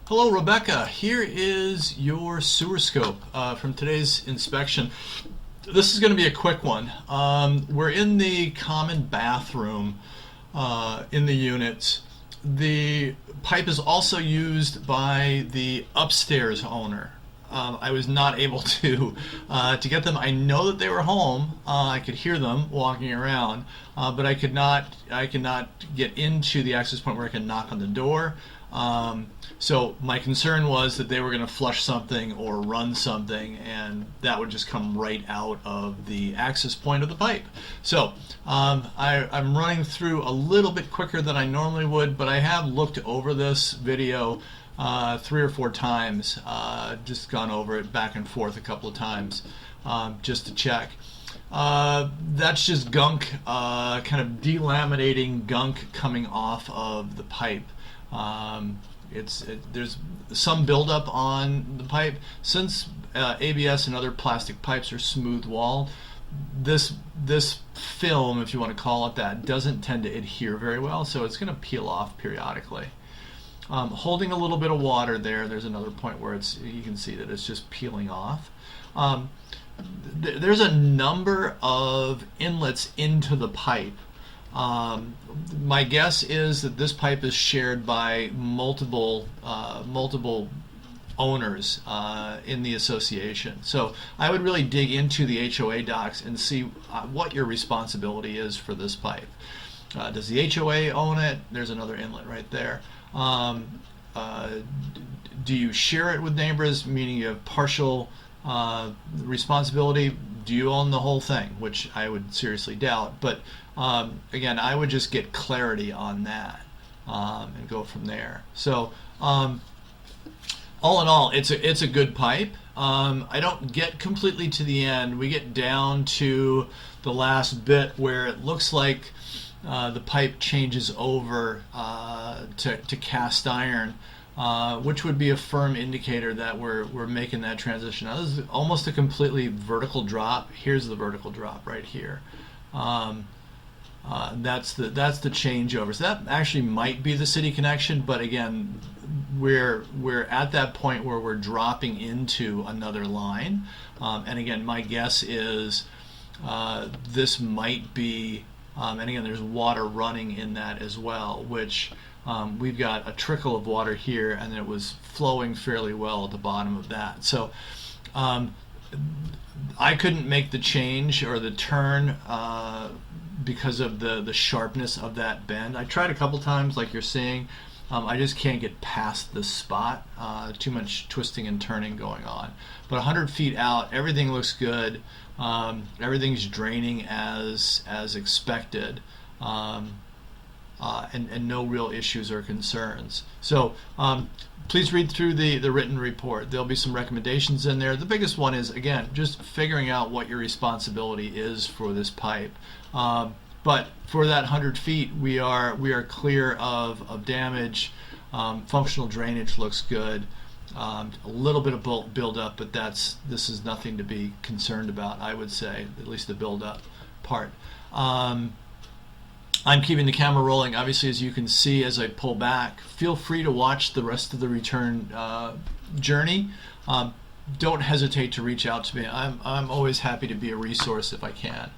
Hello, Rebecca. Here is your sewer scope from today's inspection. This is going to be a quick one. We're in the common bathroom in the unit. The pipe is also used by the upstairs owner. I was not able to get them. I know that they were home. I could hear them walking around, but I could not get into the access point where I could knock on the door. So my concern was that they were going to flush something or run something, and that would just come right out of the access point of the pipe. So I'm running through a little bit quicker than I normally would, but I have looked over this video 3 or 4 times, just gone over it back and forth a couple of times just to check. That's just gunk, kind of delaminating gunk coming off of the pipe. There's some buildup on the pipe. Since ABS and other plastic pipes are smooth walled, this film, if you want to call it that, doesn't tend to adhere very well, so it's going to peel off periodically. Holding a little bit of water there, there's another point where you can see that it's just peeling off. There's a number of inlets into the pipe. My guess is that this pipe is shared by multiple owners in the association. So I would really dig into the HOA docs and see what your responsibility is for this pipe. Does the HOA own it? There's another inlet right there. Do you share it with neighbors, meaning you have partial responsibility? Do you own the whole thing? Which I would seriously doubt. But again, I would just get clarity on that and go from there. So all in all, it's a good pipe. I don't get completely to the end. We get down to the last bit where it looks like the pipe changes over to cast iron, which would be a firm indicator that we're making that transition. Now, this is almost a completely vertical drop. Here's the vertical drop right here. That's the changeover. So that actually might be the city connection, but again, we're at that point where we're dropping into another line. And again, my guess is this might be, and again, there's water running in that as well, which we've got a trickle of water here, and it was flowing fairly well at the bottom of that. So I couldn't make the change or the turn because of the sharpness of that bend. I tried a couple times, like you're seeing. I just can't get past this spot. Too much twisting and turning going on. But 100 feet out, everything looks good. Everything's draining as expected. And no real issues or concerns. So please read through the written report. There'll be some recommendations in there. The biggest one is, again, just figuring out what your responsibility is for this pipe. But for that 100 feet, we are clear of damage. Functional drainage looks good. A little bit of buildup, but this is nothing to be concerned about, I would say, at least the buildup part. I'm keeping the camera rolling, obviously, as you can see as I pull back. Feel free to watch the rest of the return journey. Don't hesitate to reach out to me. I'm always happy to be a resource if I can.